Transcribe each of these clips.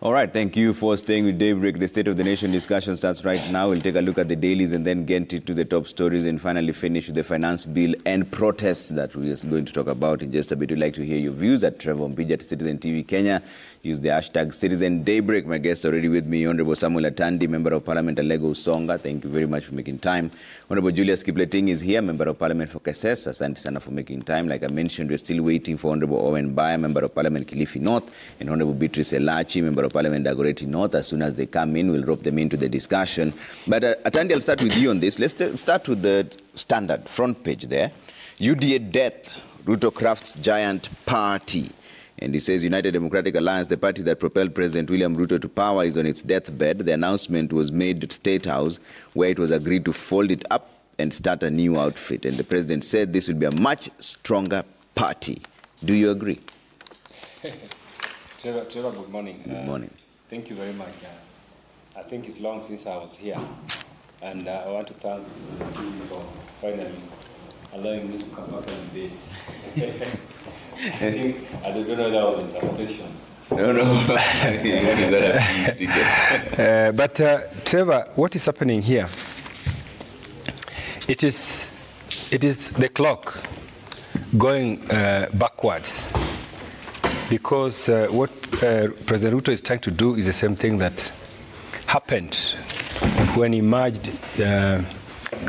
All right, thank you for staying with Daybreak. The State of the Nation discussion starts right now. We'll take a look at the dailies and then get into the top stories and finally finish with the finance bill and protests that we're going to talk about in just a bit. We'd like to hear your views at Trevor Mpija at Citizen TV Kenya. Use the hashtag Citizen Daybreak. My guest already with me, Honorable Samuel Atandi, Member of Parliament Alego Songa. Thank you very much for making time. Honorable Julius Kipleting is here, Member of Parliament for Kasese. Asante sana for making time. Like I mentioned, we're still waiting for Honorable Owen Baya, Member of Parliament Kilifi North, and Honorable Beatrice Elachi, Member of Parliament Dagoretti North. As soon as they come in, we'll rope them into the discussion. But Atandi, I'll start with you on this. Let's start with the standard front page there. UDA death, Ruto crafts giant party. And he says United Democratic Alliance, the party that propelled President William Ruto to power, is on its deathbed. The announcement was made at State House, where it was agreed to fold it up and start a new outfit. And the president said this will be a much stronger party. Do you agree? Trevor, good morning. Good morning. Thank you very much. I think it's long since I was here. And I want to thank you for finally allowing me to come back on the debate. I don't know if that was a supposition. No. But Trevor, what is happening here? It is the clock going backwards, because what President Ruto is trying to do is the same thing that happened when he merged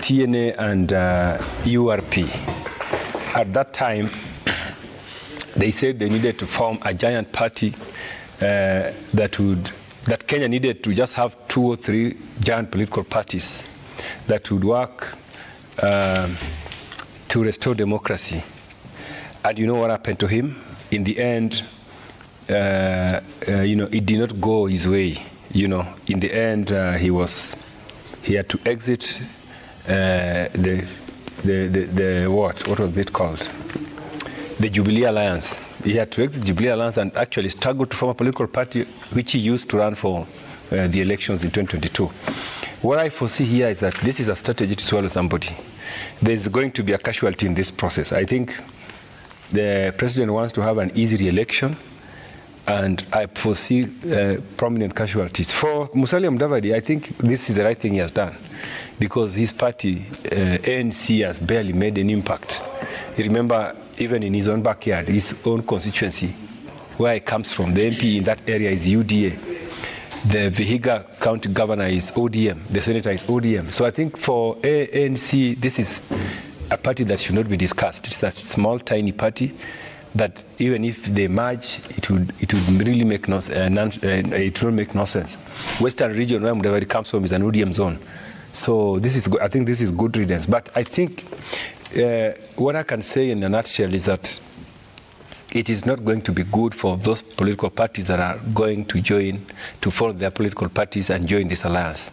TNA and URP. At that time, they said they needed to form a giant party that Kenya needed to just have 2 or 3 giant political parties that would work to restore democracy. And you know what happened to him? In the end, it did not go his way. In the end, he had to exit what was it called? The Jubilee Alliance. He had to exit Jubilee Alliance and actually struggled to form a political party which he used to run for the elections in 2022. What I foresee here is that this is a strategy to swallow somebody. There's going to be a casualty in this process. I think the president wants to have an easy re-election, and I foresee prominent casualties. For Musalia Mudavadi, I think this is the right thing he has done, because his party, ANC, has barely made an impact. You remember, even in his own backyard, his own constituency, where he comes from, the MP in that area is UDA. The Vihiga County Governor is ODM. The Senator is ODM. So I think for ANC, this is a party that should not be discussed. It's a small, tiny party that even if they merge, it would really make no sense. Western region, where Mudavadi comes from, is an ODM zone. So I think this is good riddance. But I think what I can say in a nutshell is that it is not going to be good for those political parties that are going to follow their political parties and join this alliance.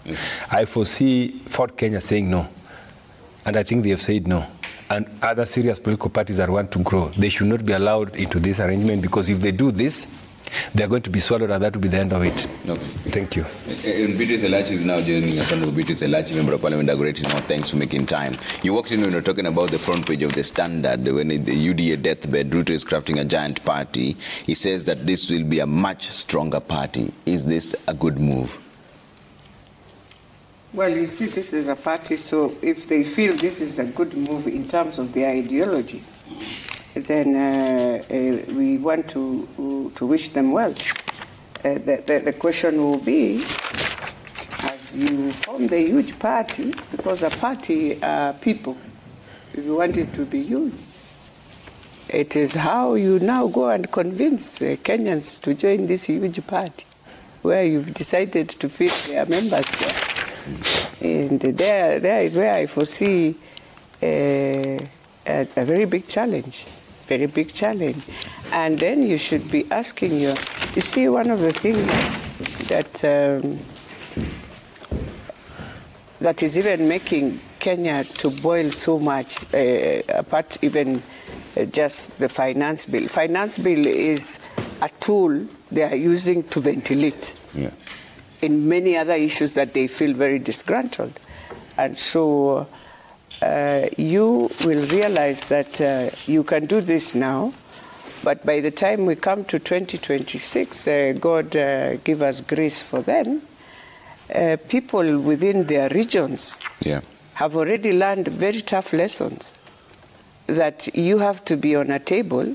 I foresee Ford Kenya saying no, and I think they have said no. And other serious political parties that want to grow, they should not be allowed into this arrangement, because if they do this, they're going to be swallowed, and that will be the end of it. Okay. Thank you. And Beatrice Elachi is now joining us. Beatrice Elachi, Member of Parliament Dagoretti North. Thanks for making time. You walked in when we were talking about the front page of the Standard, when the UDA deathbed, Ruto is crafting a giant party. He says that this will be a much stronger party. Is this a good move? Well, you see, this is a party, so if they feel this is a good move in terms of their ideology, then we want to wish them well. The question will be, as you form the huge party, because a party are people, if you want it to be huge, it is how you now go and convince Kenyans to join this huge party, where you've decided to fit their members there. And there is where I foresee a very big challenge. Very big challenge. And then you should be asking you see, one of the things that is even making Kenya to boil so much, apart even just the finance bill. Finance bill is a tool they are using to ventilate in many other issues that they feel very disgruntled. And so you will realize that you can do this now, But by the time we come to 2026, God give us grace for then, people within their regions have already learned very tough lessons that you have to be on a table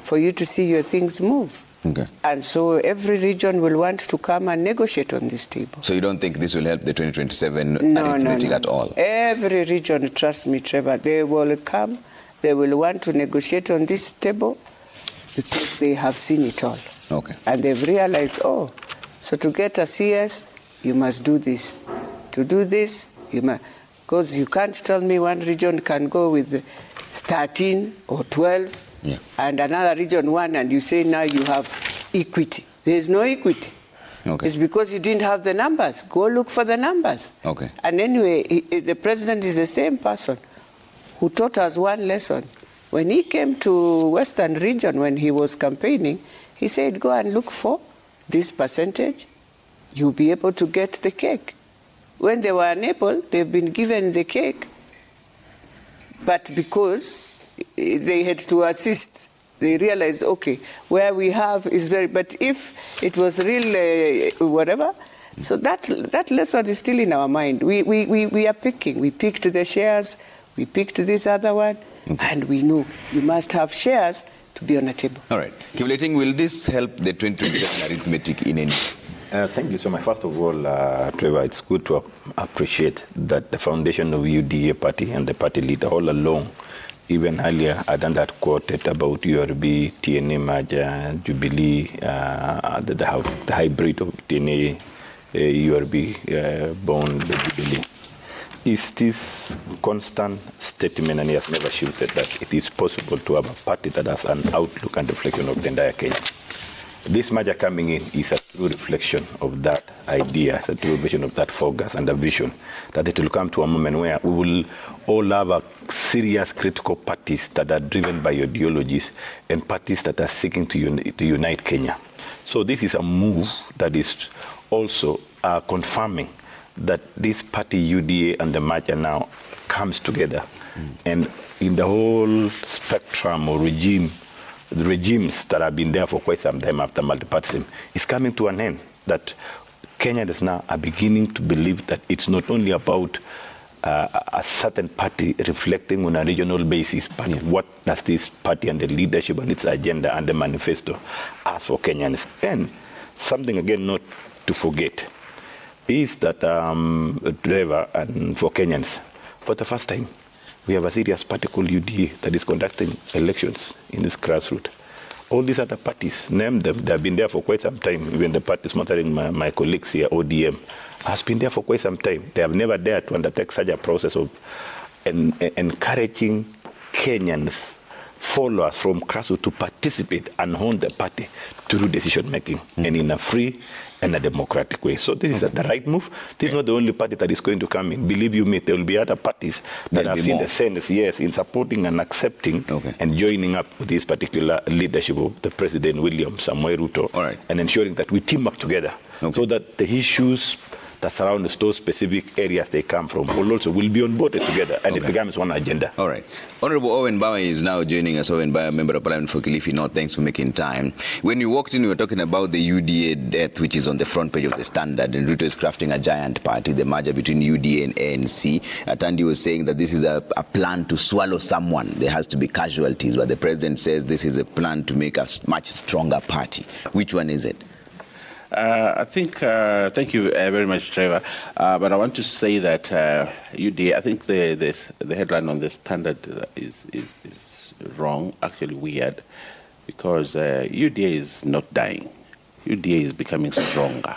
for you to see your things move. Okay. And so every region will want to come and negotiate on this table. So you don't think this will help the 2027 arithmetic at all? Every region, trust me, Trevor, they will come, they will want to negotiate on this table because they have seen it all. Okay. And they've realized, oh, so to get a CS, you must do this. To do this, you must, because you can't tell me one region can go with 13 or 12 and another region 1, and you say now you have equity. There's no equity. Okay. It's because you didn't have the numbers. Go look for the numbers. Okay. And anyway, the president is the same person who taught us one lesson. When he came to Western region, when he was campaigning, he said, go and look for this percentage. You'll be able to get the cake. When they were unable, they've been given the cake, but because they had to assist, they realized, okay, where we have is very, but if it was real whatever, so that lesson is still in our mind. We are picking. We picked the shares, we picked this other one, and we know you must have shares to be on a table. All right. Kivleting, will this help the 2027 arithmetic in any? Thank you so much. First of all, Trevor, it's good to appreciate that the foundation of UDA party and the party leader all along, even earlier, I done that quoted about URB, TNA merger, Jubilee, the hybrid of TNA, URB, born the Jubilee. Is this constant statement, and he has never shifted, that it is possible to have a party that has an outlook and reflection of the entire Kenya. This merger coming in is a true reflection of that idea, a true vision of that focus and a vision that it will come to a moment where we will all have a serious critical parties that are driven by ideologies and parties that are seeking to unite Kenya. So this is a move that is also confirming that this party UDA and the merger now comes together. And in the whole spectrum or regime, the regimes that have been there for quite some time after multipartyism is coming to an end. That Kenyans now are beginning to believe that it's not only about a certain party reflecting on a regional basis, but what does this party and the leadership and its agenda and the manifesto ask for Kenyans. And something, again, not to forget, is that, Trevor, and for Kenyans, for the first time, we have a serious party called UDA that is conducting elections in this grassroots. All these other parties, name them, they have been there for quite some time. Even the party smothering my colleagues here, ODM, has been there for quite some time. They have never dared to undertake such a process of encouraging Kenyans, followers from grassroots, to participate and own the party through decision making and in a free and a democratic way. So this is the right move. This is not the only party that is going to come in. Believe you me, there will be other parties that have seen the sense, yes, in supporting and accepting and joining up with this particular leadership of the President William Samoei Ruto, and ensuring that we team up together so that the issues that surround those specific areas they come from will be on board together, and it becomes one agenda. All right. Honorable Owen Bawa is now joining us. Owen Bawa, Member of Parliament for Kilifi North. Thanks for making time. When you walked in, we were talking about the UDA death, which is on the front page of the Standard, and Ruto is crafting a giant party, the merger between UDA and ANC. Atandi was saying that this is a plan to swallow someone. There has to be casualties, but the president says this is a plan to make a much stronger party. Which one is it? I think, thank you very much, Trevor. But I want to say that UDA, I think the headline on the Standard is wrong, actually weird, because UDA is not dying. UDA is becoming stronger.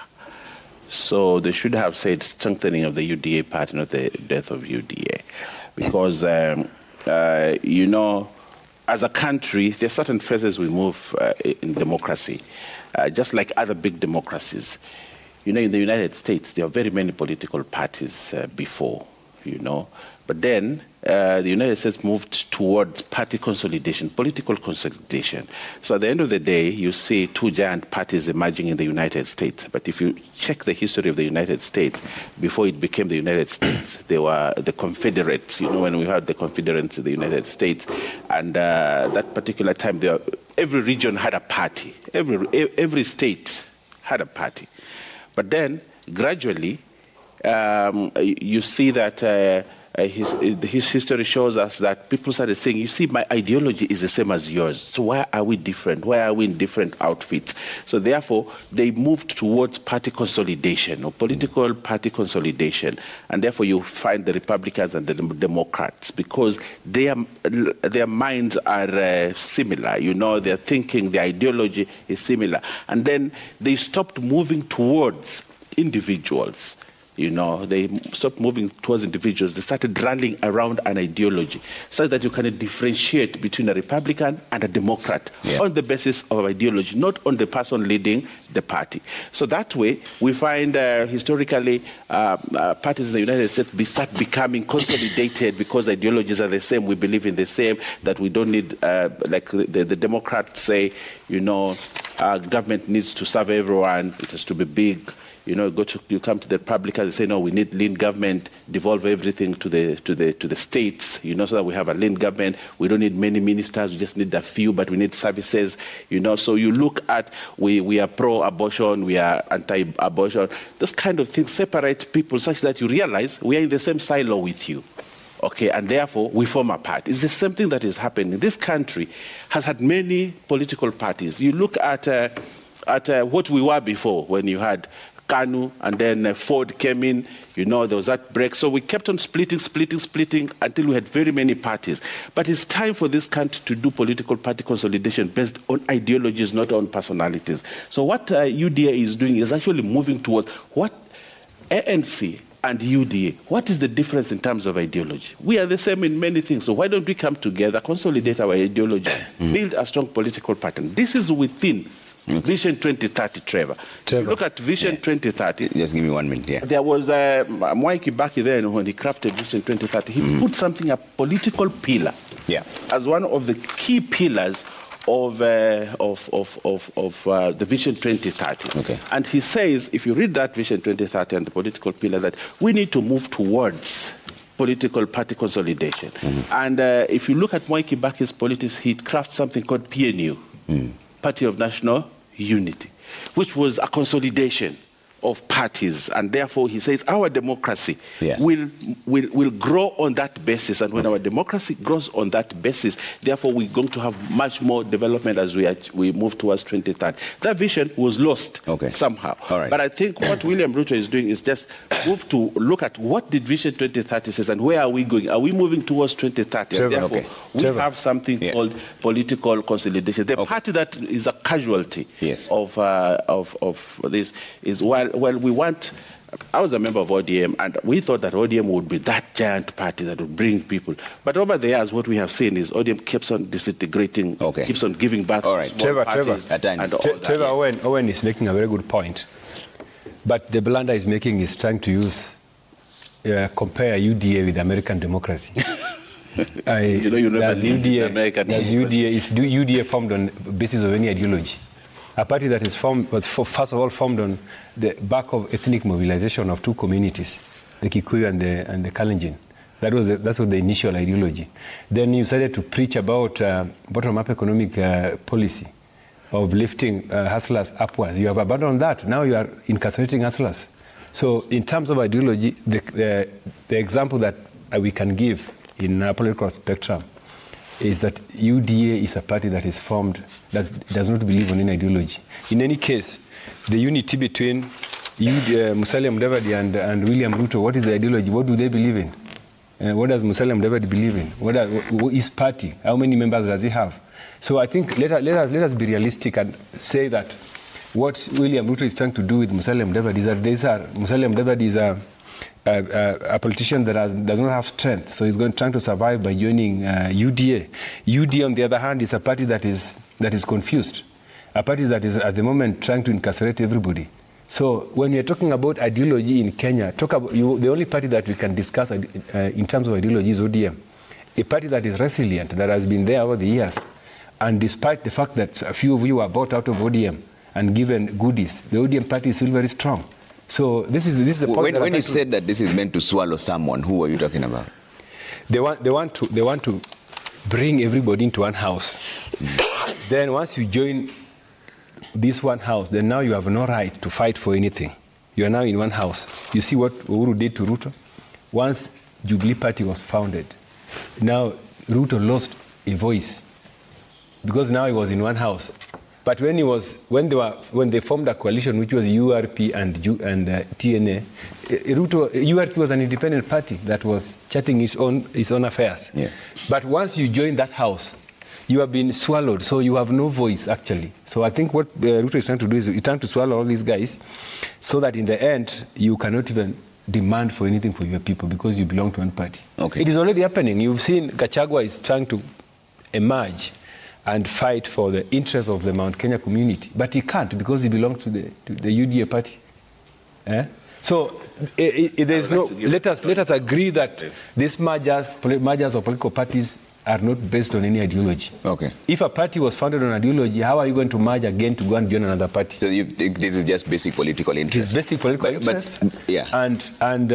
So they should have said strengthening of the UDA party, not the death of UDA. Because, you know, as a country, there are certain phases we move in democracy. Just like other big democracies. You know, in the United States, there are very many political parties before, you know. But then the United States moved towards party consolidation, political consolidation. So at the end of the day, you see two giant parties emerging in the United States. But if you check the history of the United States, before it became the United States, they were the Confederates, you know, when we had the Confederates in the United States. And that particular time, they were every region had a party. Every state had a party. But then, gradually, you see that his history shows us that people started saying, you see, my ideology is the same as yours. So why are we different? Why are we in different outfits? So therefore, they moved towards party consolidation or political party consolidation. And therefore, you find the Republicans and the Democrats because their minds are similar. You know, their thinking, their ideology is similar. And then they stopped moving towards individuals. You know, they stopped moving towards individuals. They started rallying around an ideology so that you can differentiate between a Republican and a Democrat on the basis of ideology, not on the person leading the party. So that way, we find historically parties in the United States start becoming consolidated because ideologies are the same. We believe in the same, that we don't need, like the Democrats say, you know, government needs to serve everyone. It has to be big. You know, you come to the Republicans and say, no, we need lean government, devolve everything to the states, you know, so that we have a lean government. We don't need many ministers, we just need a few, but we need services, you know. So you look at, we are pro-abortion, we are anti-abortion. Those kind of things separate people such that you realize we are in the same silo with you. Okay, and therefore we form a party. It's the same thing that is happening. This country has had many political parties. You look at what we were before when you had Kanu, and then Ford came in, you know, there was that break. So we kept on splitting until we had very many parties. But it's time for this country to do political party consolidation based on ideologies, not on personalities. So what UDA is doing is actually moving towards what ANC and UDA, what is the difference in terms of ideology? We are the same in many things. So why don't we come together, consolidate our ideology, build a strong political pattern? This is within Vision 2030, Trevor. Look at Vision 2030. Just give me 1 minute, yeah. There was Mwai Kibaki then when he crafted Vision 2030. He put something, a political pillar, as one of the key pillars of the Vision 2030. Okay. And he says, if you read that Vision 2030 and the political pillar, that we need to move towards political party consolidation. And if you look at Mwai Kibaki's politics, he crafts something called PNU, Party of National Unity, which was a consolidation of parties, and therefore he says our democracy will grow on that basis, and when our democracy grows on that basis, therefore we're going to have much more development as we move towards 2030. That vision was lost somehow. But I think what William Ruto is doing is just move to look at what did Vision 2030 says and where are we going? Are we moving towards 2030? And therefore we have something called political consolidation. The party that is a casualty of this is well, we want. I was a member of ODM, and we thought that ODM would be that giant party that would bring people. But over the years, what we have seen is ODM keeps on disintegrating, keeps on giving back to small parties. Trevor, Owen is making a very good point. But the blunder he's making is trying to compare UDA with American democracy. UDA formed on the basis of any ideology? A party that is first of all formed on the back of ethnic mobilization of two communities, the Kikuyu and the Kalenjin. That was the initial ideology. Then you started to preach about bottom-up economic policy of lifting hustlers upwards. You have abandoned that. Now you are incarcerating hustlers. So in terms of ideology, the example that we can give in our political spectrum is that UDA is a party that is formed, that does not believe in any ideology. In any case, the unity between Musalia Mudavadi and William Ruto, what is the ideology? What do they believe in? What does Musalia Mudavadi believe in? What is party? How many members does he have? So I think let us be realistic and say that what William Ruto is trying to do with Musalia Mudavadi is that Musalia Mudavadi is a politician that does not have strength, so he's trying to survive by joining UDA. UDA, on the other hand, is a party that is confused, a party that is at the moment trying to incarcerate everybody. So when we are talking about ideology in Kenya, the only party that we can discuss in terms of ideology is ODM, a party that is resilient, that has been there over the years, and despite the fact that a few of you are bought out of ODM and given goodies, the ODM party is still very strong. So this is the point. When you said that this is meant to swallow someone, who are you talking about? They want to bring everybody into one house then once you join this one house, then now you have no right to fight for anything. You are now in one house. You see what Uhuru did to Ruto? Once Jubilee Party was founded, now Ruto lost a voice because now he was in one house. But when they formed a coalition, which was URP and TNA, URP was an independent party that was charting its own affairs. Yeah. But once you join that house, you have been swallowed, so you have no voice, actually. So I think what Ruto is trying to do is he's trying to swallow all these guys so that in the end, you cannot even demand for anything for your people because you belong to one party. Okay. It is already happening. You've seen Gachagua is trying to emerge and fight for the interests of the Mount Kenya community. But he can't because he belongs to the UDA party. So there's no, let us agree that these mergers of political parties are not based on any ideology. Okay. If a party was founded on ideology, how are you going to merge again to go and join another party? So you think this is just basic political interest? It's basic political interest. But, yeah. And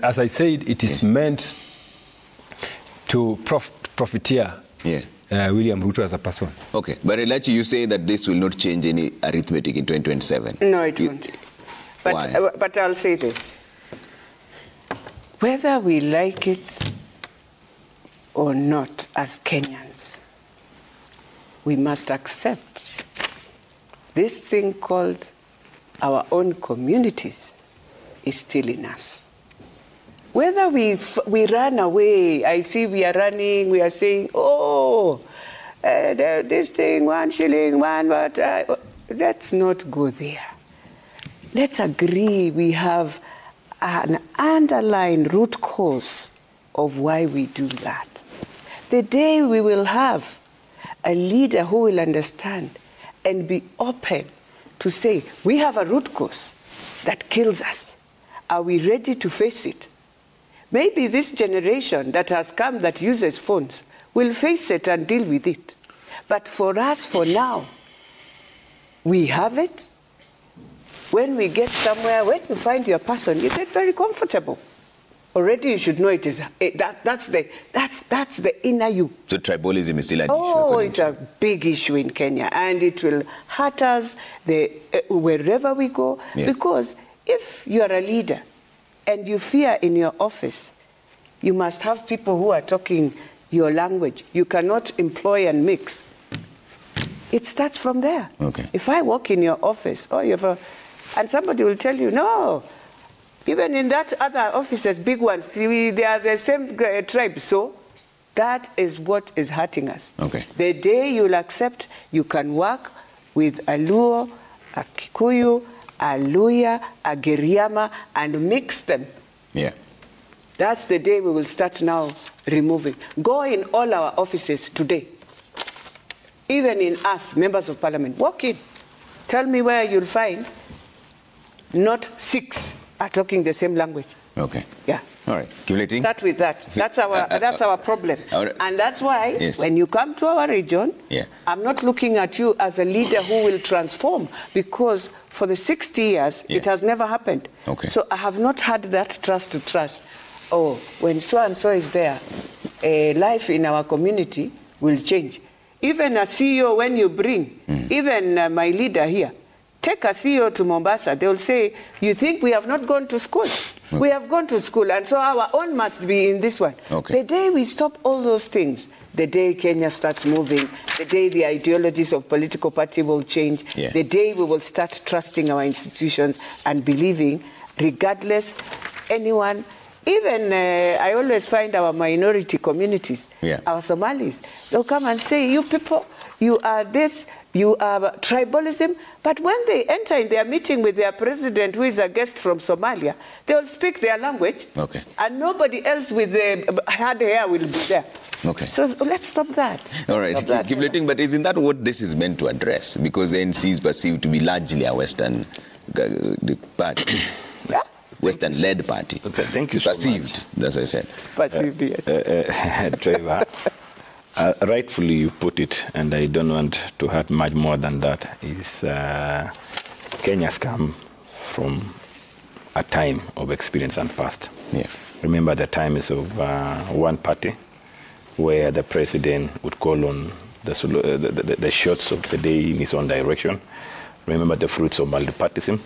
as I said, it is meant to profiteer. Yeah. William Ruto as a person. Okay, but Elachi, you say that this will not change any arithmetic in 2027. No, it won't. But I'll say this. Whether we like it or not as Kenyans, we must accept this thing called our own communities is still in us. Whether we run away, I see we are running, we are saying, oh, this thing, 1 shilling, but let's not go there. Let's agree we have an underlying root cause of why we do that. The day we will have a leader who will understand and be open to say, we have a root cause that kills us. Are we ready to face it? Maybe this generation that has come that uses phones will face it and deal with it. But for us, for now, we have it. When we get somewhere, when you find your person, you get very comfortable. Already you should know it is that's the inner you. So tribalism is still an issue? Oh, it's a big issue in Kenya, and it will hurt us wherever we go. Yeah. Because if you are a leader, and you fear in your office, you must have people who are talking your language. You cannot employ and mix. It starts from there. Okay. If I walk in your office, and somebody will tell you, no, even in that other offices, big ones, they are the same tribe. So that is what is hurting us. Okay. The day you'll accept you can work with a Luo, a Kikuyu, a Luya, a Giriama, and mix them. Yeah. That's the day we will start now removing. Go in all our offices today. Even in us, members of parliament, walk in. Tell me where you'll find not 6 are talking the same language. Okay. Yeah. All right. Start with that. That's our problem. And that's why when you come to our region, I'm not looking at you as a leader who will transform, because for the 60 years, it has never happened. Okay. So I have not had that trust to trust. Oh, when so-and-so is there, life in our community will change. Even a CEO, when you bring, even my leader here, take a CEO to Mombasa, they will say, you think we have not gone to school? Okay. We have gone to school, and so our own must be in this one. Okay. The day we stop all those things, the day Kenya starts moving, the day the ideologies of political party will change, the day we will start trusting our institutions and believing, regardless, anyone, even I always find our minority communities, our Somalis, they'll come and say, you people, you are this, you are tribalism. But when they enter in their meeting with their president, who is a guest from Somalia, they will speak their language, and nobody else with the hard hair will be there. Okay. So let's stop that. All right. But isn't that what this is meant to address? Because the NC is perceived to be largely a Western party. Western-led party. Okay, thank you so much. Perceived, as I said. Perceived, yes. Trevor, rightfully you put it, and I don't want to add much more than that, is Kenya's come from a time of experience and past. Yeah. Remember the times of one party where the president would call on the shots of the day in its own direction. Remember the fruits of multipartyism.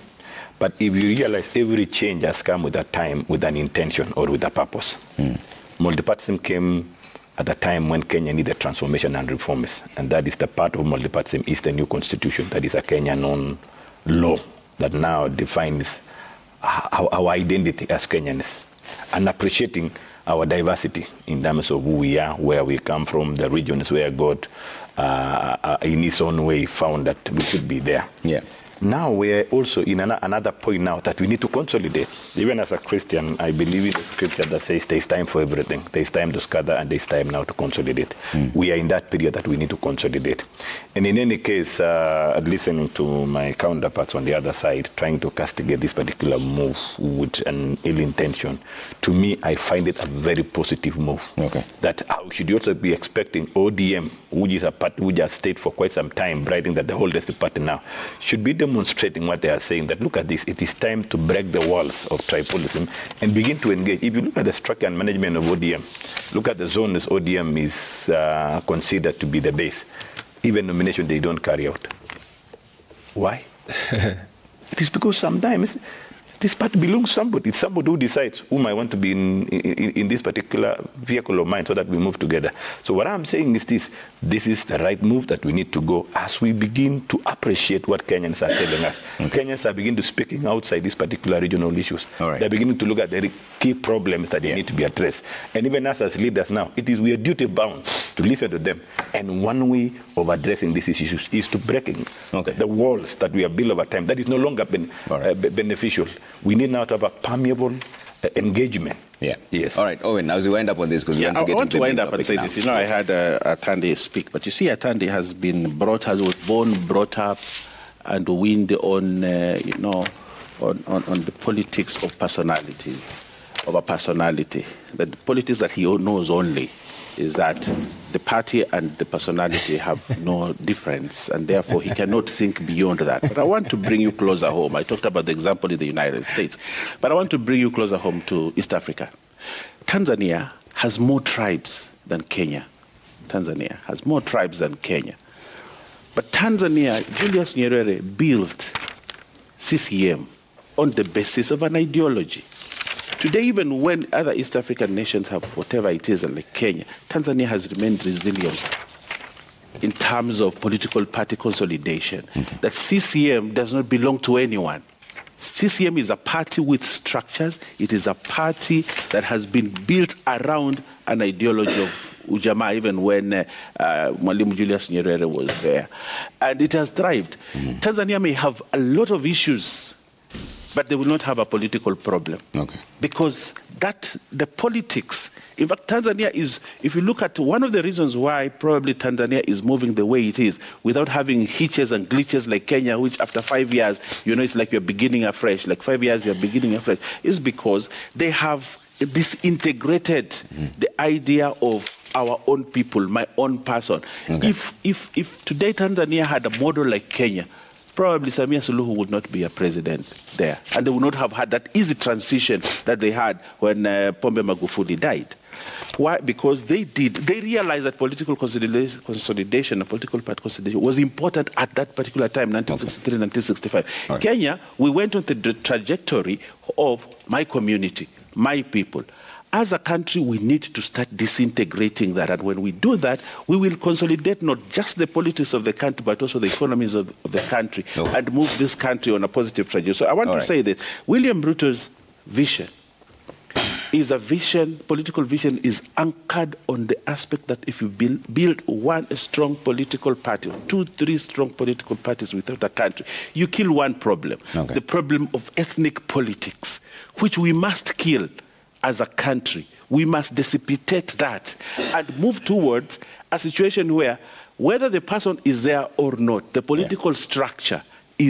But if you realize every change has come with a time, with an intention or with a purpose. Multipartyism came at a time when Kenya needed transformation and reforms. And that is the part of multipartyism is the new constitution. That is a Kenyan-owned law that now defines our identity as Kenyans and appreciating our diversity in terms of who we are, where we come from, the regions where God, in his own way, found that we should be there. Yeah. Now we're also in another point now that we need to consolidate. Even as a Christian, I believe in the scripture that says there's time for everything. There's time to scatter and there's time now to consolidate. We are in that period that we need to consolidate. And in any case, listening to my counterparts on the other side, trying to castigate this particular move with an ill intention, to me, I find it a very positive move. Okay. That we should also be expecting ODM, which is a party which has stayed for quite some time, writing that the oldest party now, should be demonstrating what they are saying, that look at this, it is time to break the walls of tribalism and begin to engage. If you look at the structure and management of ODM, look at the zones ODM is considered to be the base. Even nomination they don't carry out. Why? It is because sometimes this party belongs to somebody. It's somebody who decides whom I want to be in this particular vehicle of mine so that we move together. So what I'm saying is this is the right move that we need to go as we begin to appreciate what Kenyans are telling us. Okay. Kenyans are beginning to speaking outside these particular regional issues. They're beginning to look at the key problems that they need to be addressed. And even us as leaders now, we are duty bound to listen to them. And one way of addressing these issues is to breaking the walls that we have built over time. That is no longer beneficial. We need now to have a permeable engagement. Yeah. Yes. All right, Owen, as we wind up on this, because I want to wind up and say this. You know, I had Atandi speak, but you see, Atandi was born, brought up, and weaned on, on the politics of personalities, of a personality. The politics that he knows only is that the party and the personality have no difference, and therefore he cannot think beyond that. But I want to bring you closer home. I talked about the example in the United States, but I want to bring you closer home to East Africa. Tanzania has more tribes than Kenya. Tanzania has more tribes than Kenya. But Tanzania, Julius Nyerere built CCM on the basis of an ideology. Today, even when other East African nations have whatever it is, like Kenya, Tanzania has remained resilient in terms of political party consolidation. That CCM does not belong to anyone. CCM is a party with structures. It is a party that has been built around an ideology of Ujamaa, even when Mwalimu Julius Nyerere was there. And it has thrived. Tanzania may have a lot of issues, but they will not have a political problem. Because the politics, in fact, Tanzania is, if you look at one of the reasons why probably Tanzania is moving the way it is, without having hitches and glitches like Kenya, which after 5 years, it's like you're beginning afresh, like 5 years you're beginning afresh, is because they have disintegrated the idea of our own people, my own person. If today Tanzania had a model like Kenya, probably Samia Suluhu would not be a president there. And they would not have had that easy transition that they had when Pombe Magufuli died. Why? Because they realized that political consolidation and political party consolidation was important at that particular time, 1963, 1965. Kenya, we went on the trajectory of my community, my people. As a country, we need to start disintegrating that. And when we do that, we will consolidate not just the politics of the country, but also the economies of the country and move this country on a positive trajectory. So I want to say that William Ruto's vision is a vision, political vision is anchored on the aspect that if you build one strong political party, 2, 3 strong political parties without a country, you kill one problem, the problem of ethnic politics, which we must kill. As a country, we must dissipate that and move towards a situation where, whether the person is there or not, the political structure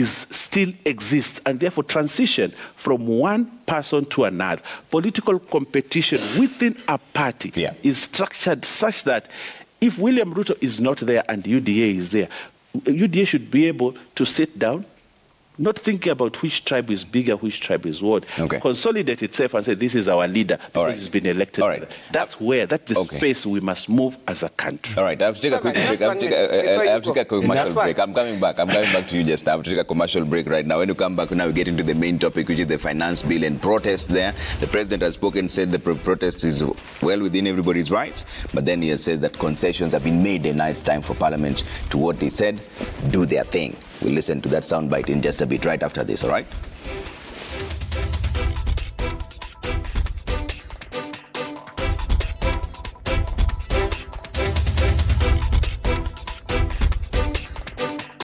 still exists, and therefore transition from one person to another. Political competition within a party is structured such that if William Ruto is not there and UDA is there, UDA should be able to sit down, not thinking about which tribe is bigger, which tribe is what. Okay. Consolidate itself and say, this is our leader because he's been elected. All right. That's the space we must move as a country. All right, I have to take a quick break. I have to take a commercial break. I'm coming back to you just now. I have to take a commercial break right now. When you come back, now we get into the main topic, which is the finance bill and protest there. The president has spoken, said the protest is well within everybody's rights, but then he has said that concessions have been made, and now it's time for Parliament to, what he said, do their thing. We'll listen to that soundbite in just a bit, right after this, all right?